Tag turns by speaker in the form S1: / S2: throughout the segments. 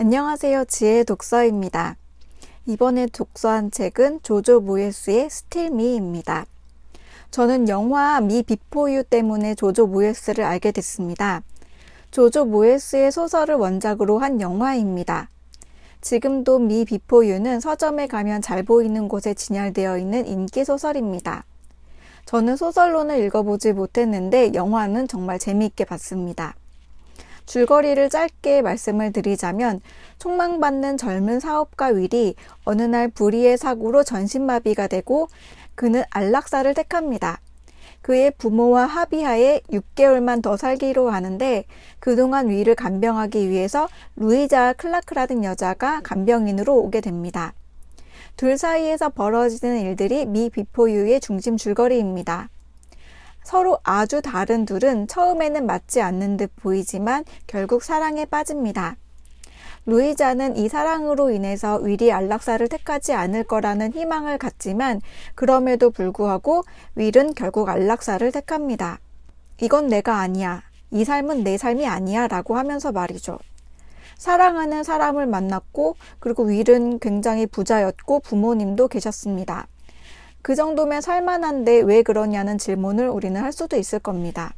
S1: 안녕하세요. 지혜의 독서입니다. 이번에 독서한 책은 조조 모예스의 스틸 미입니다. 저는 영화 미 비포 유 때문에 조조 모예스를 알게 됐습니다. 조조 모예스의 소설을 원작으로 한 영화입니다. 지금도 미 비포 유는 서점에 가면 잘 보이는 곳에 진열되어 있는 인기 소설입니다. 저는 소설론을 읽어보지 못했는데 영화는 정말 재미있게 봤습니다. 줄거리를 짧게 말씀을 드리자면 촉망받는 젊은 사업가 윌이 어느 날 불의의 사고로 전신마비가 되고 그는 안락사를 택합니다. 그의 부모와 합의하에 6개월만 더 살기로 하는데 그동안 윌을 간병하기 위해서 루이자 클라크라는 여자가 간병인으로 오게 됩니다. 둘 사이에서 벌어지는 일들이 미 비포 유의 중심 줄거리입니다. 서로 아주 다른 둘은 처음에는 맞지 않는 듯 보이지만 결국 사랑에 빠집니다. 루이자는 이 사랑으로 인해서 윌이 안락사를 택하지 않을 거라는 희망을 갖지만 그럼에도 불구하고 윌은 결국 안락사를 택합니다. 이건 내가 아니야. 이 삶은 내 삶이 아니야 라고 하면서 말이죠. 사랑하는 사람을 만났고 그리고 윌은 굉장히 부자였고 부모님도 계셨습니다. 그 정도면 살만한데 왜 그러냐는 질문을 우리는 할 수도 있을 겁니다.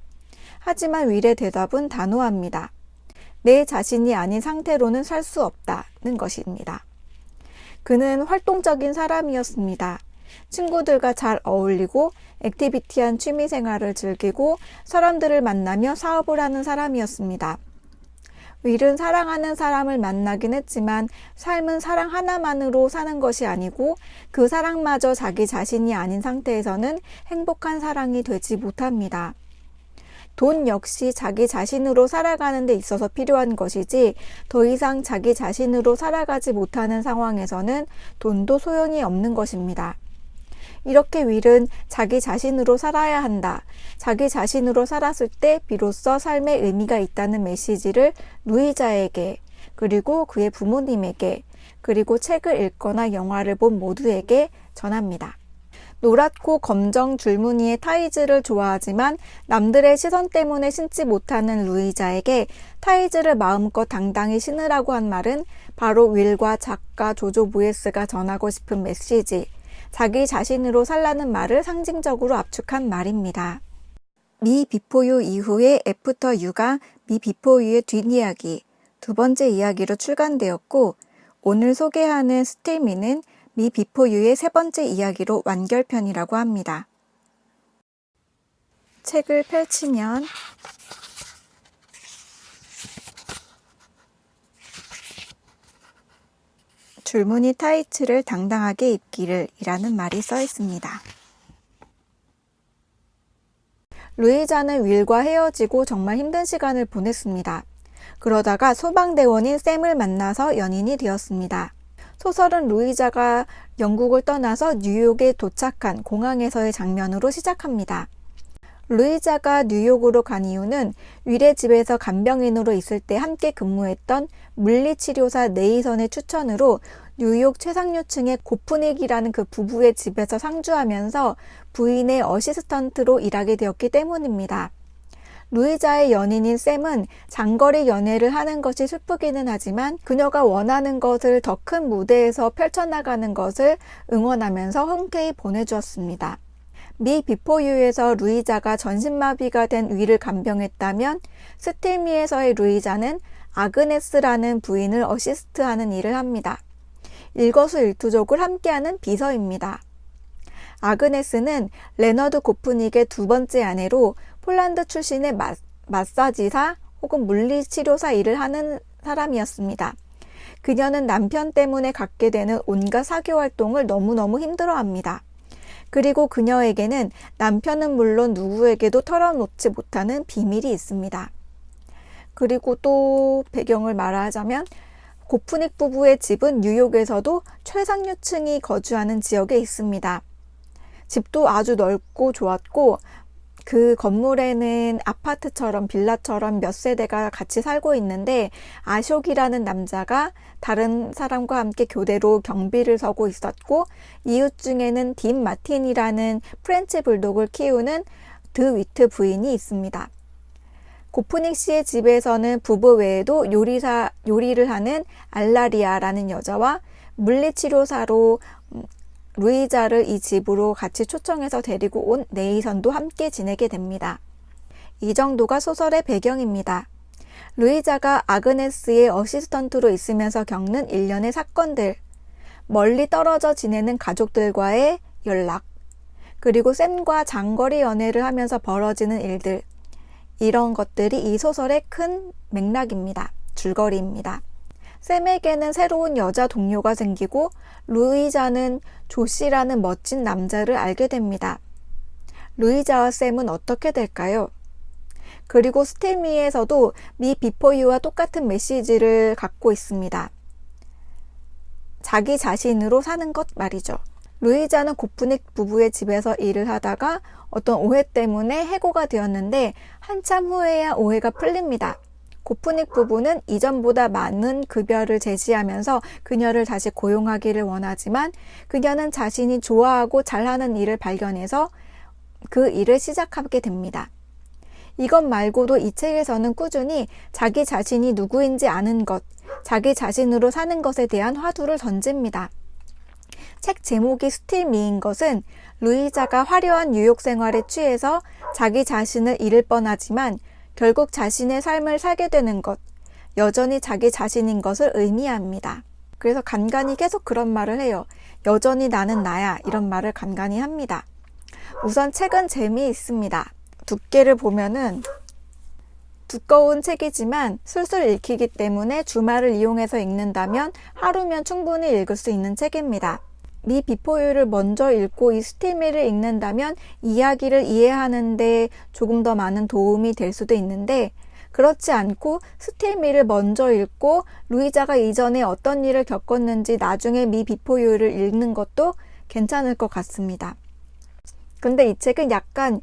S1: 하지만 윌의 대답은 단호합니다. 내 자신이 아닌 상태로는 살 수 없다는 것입니다. 그는 활동적인 사람이었습니다. 친구들과 잘 어울리고 액티비티한 취미생활을 즐기고 사람들을 만나며 사업을 하는 사람이었습니다. 윌은 사랑하는 사람을 만나긴 했지만 삶은 사랑 하나만으로 사는 것이 아니고 그 사랑마저 자기 자신이 아닌 상태에서는 행복한 사랑이 되지 못합니다. 돈 역시 자기 자신으로 살아가는 데 있어서 필요한 것이지 더 이상 자기 자신으로 살아가지 못하는 상황에서는 돈도 소용이 없는 것입니다. 이렇게 윌은 자기 자신으로 살아야 한다. 자기 자신으로 살았을 때 비로소 삶에 의미가 있다는 메시지를 루이자에게 그리고 그의 부모님에게 그리고 책을 읽거나 영화를 본 모두에게 전합니다. 노랗고 검정 줄무늬의 타이즈를 좋아하지만 남들의 시선 때문에 신지 못하는 루이자에게 타이즈를 마음껏 당당히 신으라고 한 말은 바로 윌과 작가 조조 모예스가 전하고 싶은 메시지, 자기 자신으로 살라는 말을 상징적으로 압축한 말입니다. 미 비포 유 이후에 애프터 유가 미 비포 유의 뒷이야기, 두 번째 이야기로 출간되었고 오늘 소개하는 스틸 미는 미 비포 유의 세 번째 이야기로 완결편이라고 합니다. 책을 펼치면 줄무늬 타이츠를 당당하게 입기를 이라는 말이 써 있습니다. 루이자는 윌과 헤어지고 정말 힘든 시간을 보냈습니다. 그러다가 소방대원인 샘을 만나서 연인이 되었습니다. 소설은 루이자가 영국을 떠나서 뉴욕에 도착한 공항에서의 장면으로 시작합니다. 루이자가 뉴욕으로 간 이유는 윌의 집에서 간병인으로 있을 때 함께 근무했던 물리치료사 네이선의 추천으로 뉴욕 최상류층의 고프닉이라는 그 부부의 집에서 상주하면서 부인의 어시스턴트로 일하게 되었기 때문입니다. 루이자의 연인인 샘은 장거리 연애를 하는 것이 슬프기는 하지만 그녀가 원하는 것을 더 큰 무대에서 펼쳐나가는 것을 응원하면서 흔쾌히 보내주었습니다. 미 비포 유에서 루이자가 전신마비가 된 윌을 간병했다면 스틸 미에서의 루이자는 아그네스라는 부인을 어시스트하는 일을 합니다. 일거수일투족을 함께하는 비서입니다. 아그네스는 레너드 고프닉의 두 번째 아내로 폴란드 출신의 마사지사 혹은 물리치료사 일을 하는 사람이었습니다. 그녀는 남편 때문에 갖게 되는 온갖 사교 활동을 너무너무 힘들어합니다. 그리고 그녀에게는 남편은 물론 누구에게도 털어놓지 못하는 비밀이 있습니다. 그리고 또 배경을 말하자면 고프닉 부부의 집은 뉴욕에서도 최상류층이 거주하는 지역에 있습니다. 집도 아주 넓고 좋았고 그 건물에는 아파트처럼 빌라처럼 몇 세대가 같이 살고 있는데 아숍이라는 남자가 다른 사람과 함께 교대로 경비를 서고 있었고 이웃 중에는 딘 마틴이라는 프렌치 불독을 키우는 드 위트 부인이 있습니다. 고프닉 씨의 집에서는 부부 외에도 요리를 하는 알라리아라는 여자와 물리치료사로 루이자를 이 집으로 같이 초청해서 데리고 온 네이선도 함께 지내게 됩니다. 이 정도가 소설의 배경입니다. 루이자가 아그네스의 어시스턴트로 있으면서 겪는 일련의 사건들, 멀리 떨어져 지내는 가족들과의 연락, 그리고 샘과 장거리 연애를 하면서 벌어지는 일들, 이런 것들이 이 소설의 큰 맥락입니다. 줄거리입니다. 샘에게는 새로운 여자 동료가 생기고 루이자는 조씨라는 멋진 남자를 알게 됩니다. 루이자와 샘은 어떻게 될까요? 그리고 스틸미에서도 미 비포 유와 똑같은 메시지를 갖고 있습니다. 자기 자신으로 사는 것 말이죠. 루이자는 고프닉 부부의 집에서 일을 하다가 어떤 오해 때문에 해고가 되었는데 한참 후에야 오해가 풀립니다. 고프닉 부부는 이전보다 많은 급여를 제시하면서 그녀를 다시 고용하기를 원하지만 그녀는 자신이 좋아하고 잘하는 일을 발견해서 그 일을 시작하게 됩니다. 이것 말고도 이 책에서는 꾸준히 자기 자신이 누구인지 아는 것, 자기 자신으로 사는 것에 대한 화두를 던집니다. 책 제목이 스틸미인 것은 루이자가 화려한 뉴욕 생활에 취해서 자기 자신을 잃을 뻔하지만 결국 자신의 삶을 살게 되는 것, 여전히 자기 자신인 것을 의미합니다. 그래서 간간히 계속 그런 말을 해요. 여전히 나는 나야, 이런 말을 간간히 합니다. 우선 책은 재미있습니다. 두께를 보면은 두꺼운 책이지만 술술 읽히기 때문에 주말을 이용해서 읽는다면 하루면 충분히 읽을 수 있는 책입니다. 미 비포 유를 먼저 읽고 이 스틸미를 읽는다면 이야기를 이해하는 데 조금 더 많은 도움이 될 수도 있는데 그렇지 않고 스틸미를 먼저 읽고 루이자가 이전에 어떤 일을 겪었는지 나중에 미 비포 유를 읽는 것도 괜찮을 것 같습니다. 근데 이 책은 약간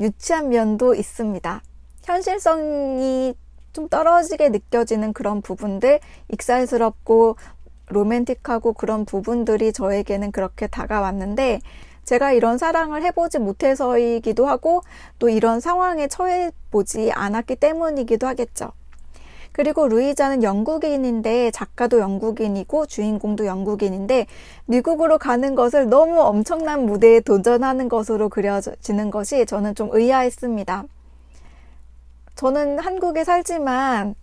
S1: 유치한 면도 있습니다. 현실성이 좀 떨어지게 느껴지는 그런 부분들, 익살스럽고 로맨틱하고 그런 부분들이 저에게는 그렇게 다가왔는데 제가 이런 사랑을 해보지 못해서이기도 하고 또 이런 상황에 처해보지 않았기 때문이기도 하겠죠. 그리고 루이자는 영국인인데 작가도 영국인이고 주인공도 영국인인데 미국으로 가는 것을 너무 엄청난 무대에 도전하는 것으로 그려지는 것이 저는 좀 의아했습니다. 저는 한국에 살지만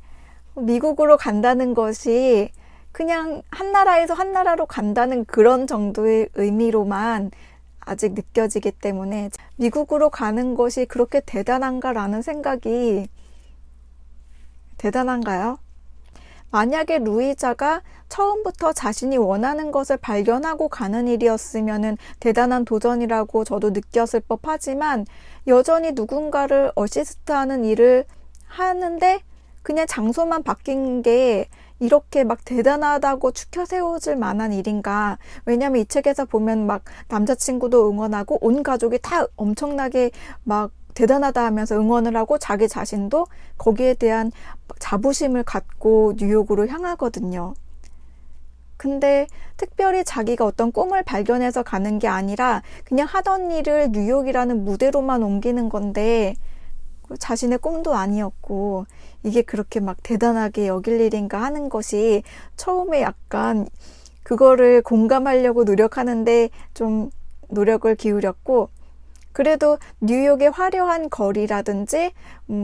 S1: 미국으로 간다는 것이 그냥 한 나라에서 한 나라로 간다는 그런 정도의 의미로만 아직 느껴지기 때문에 미국으로 가는 것이 그렇게 대단한가라는 생각이 대단한가요? 만약에 루이자가 처음부터 자신이 원하는 것을 발견하고 가는 일이었으면 대단한 도전이라고 저도 느꼈을 법하지만 여전히 누군가를 어시스트하는 일을 하는데 그냥 장소만 바뀐 게 이렇게 막 대단하다고 추켜 세워질 만한 일인가. 왜냐면 이 책에서 보면 막 남자친구도 응원하고 온 가족이 다 엄청나게 막 대단하다 하면서 응원을 하고 자기 자신도 거기에 대한 자부심을 갖고 뉴욕으로 향하거든요. 근데 특별히 자기가 어떤 꿈을 발견해서 가는 게 아니라 그냥 하던 일을 뉴욕이라는 무대로만 옮기는 건데 자신의 꿈도 아니었고 이게 그렇게 막 대단하게 여길 일인가 하는 것이 처음에 약간 그거를 공감하려고 노력하는데 좀 노력을 기울였고 그래도 뉴욕의 화려한 거리라든지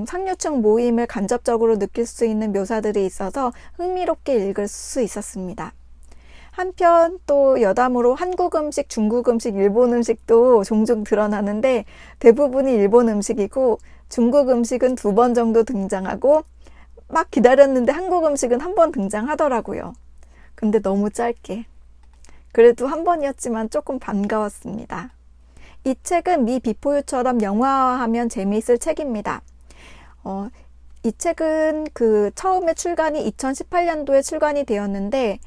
S1: 상류층 모임을 간접적으로 느낄 수 있는 묘사들이 있어서 흥미롭게 읽을 수 있었습니다. 한편 또 여담으로 한국 음식, 중국 음식, 일본 음식도 종종 드러나는데 대부분이 일본 음식이고 중국 음식은 2번 정도 등장하고 막 기다렸는데 한국 음식은 1번 등장하더라고요. 근데 너무 짧게. 그래도 1번이었지만 조금 반가웠습니다. 이 책은 미 비포유처럼 영화화하면 재미있을 책입니다. 이 책은 처음에 출간이 2018년도에 출간이 되었는데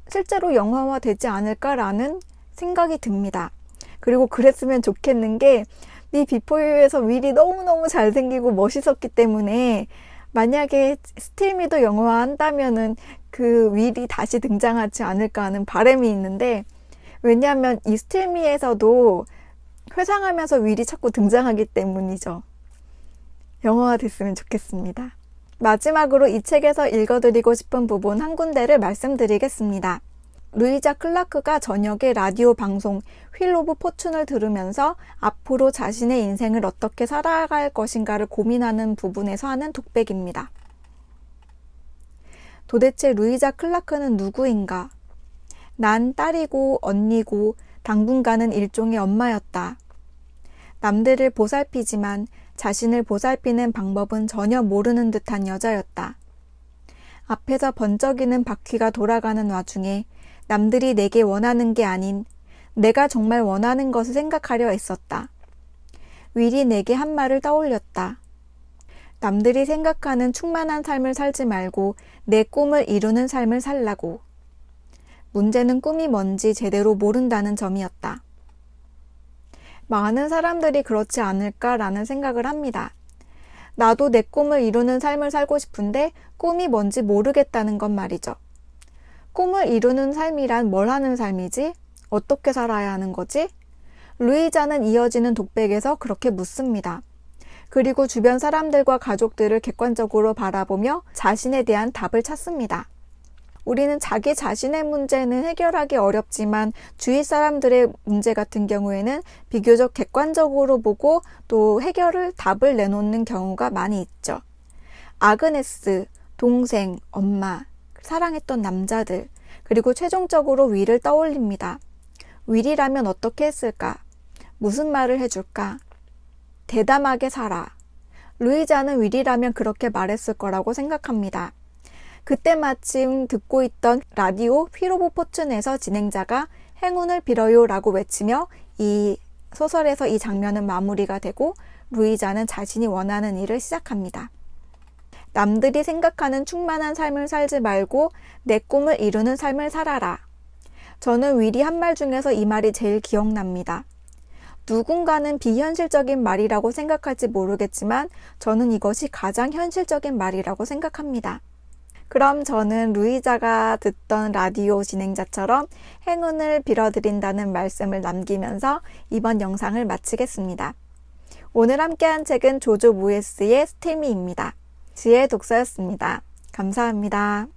S1: 실제로 영화화 되지 않을까라는 생각이 듭니다. 그리고 그랬으면 좋겠는 게 미 비포유에서 윌이 너무너무 잘생기고 멋있었기 때문에 만약에 스틸미도 영화화한다면은 그 윌이 다시 등장하지 않을까 하는 바람이 있는데 왜냐하면 이 스틸미에서도 회상하면서 윌이 자꾸 등장하기 때문이죠. 영어가 됐으면 좋겠습니다. 마지막으로 이 책에서 읽어드리고 싶은 부분 한 군데를 말씀드리겠습니다. 루이자 클라크가 저녁에 라디오 방송 휠 오브 포춘을 들으면서 앞으로 자신의 인생을 어떻게 살아갈 것인가를 고민하는 부분에서 하는 독백입니다. 도대체 루이자 클라크는 누구인가? 난 딸이고 언니고 당분간은 일종의 엄마였다. 남들을 보살피지만 자신을 보살피는 방법은 전혀 모르는 듯한 여자였다. 앞에서 번쩍이는 바퀴가 돌아가는 와중에 남들이 내게 원하는 게 아닌 내가 정말 원하는 것을 생각하려 했었다. 윌이 내게 한 말을 떠올렸다. 남들이 생각하는 충만한 삶을 살지 말고 내 꿈을 이루는 삶을 살라고. 문제는 꿈이 뭔지 제대로 모른다는 점이었다. 많은 사람들이 그렇지 않을까라는 생각을 합니다. 나도 내 꿈을 이루는 삶을 살고 싶은데 꿈이 뭔지 모르겠다는 건 말이죠. 꿈을 이루는 삶이란 뭘 하는 삶이지? 어떻게 살아야 하는 거지? 루이자는 이어지는 독백에서 그렇게 묻습니다. 그리고 주변 사람들과 가족들을 객관적으로 바라보며 자신에 대한 답을 찾습니다. 우리는 자기 자신의 문제는 해결하기 어렵지만 주위 사람들의 문제 같은 경우에는 비교적 객관적으로 보고 또 답을 내놓는 경우가 많이 있죠. 아그네스, 동생, 엄마, 사랑했던 남자들, 그리고 최종적으로 윌을 떠올립니다. 윌이라면 어떻게 했을까? 무슨 말을 해줄까? 대담하게 살아. 루이자는 윌이라면 그렇게 말했을 거라고 생각합니다. 그때 마침 듣고 있던 라디오 휠 오브 포춘에서 진행자가 행운을 빌어요 라고 외치며 이 소설에서 이 장면은 마무리가 되고 루이자는 자신이 원하는 일을 시작합니다. 남들이 생각하는 충만한 삶을 살지 말고 내 꿈을 이루는 삶을 살아라. 저는 윌이 한 말 중에서 이 말이 제일 기억납니다. 누군가는 비현실적인 말이라고 생각할지 모르겠지만 저는 이것이 가장 현실적인 말이라고 생각합니다. 그럼 저는 루이자가 듣던 라디오 진행자처럼 행운을 빌어드린다는 말씀을 남기면서 이번 영상을 마치겠습니다. 오늘 함께한 책은 조조 모예스의 스틸미입니다. 지혜의 독서였습니다. 감사합니다.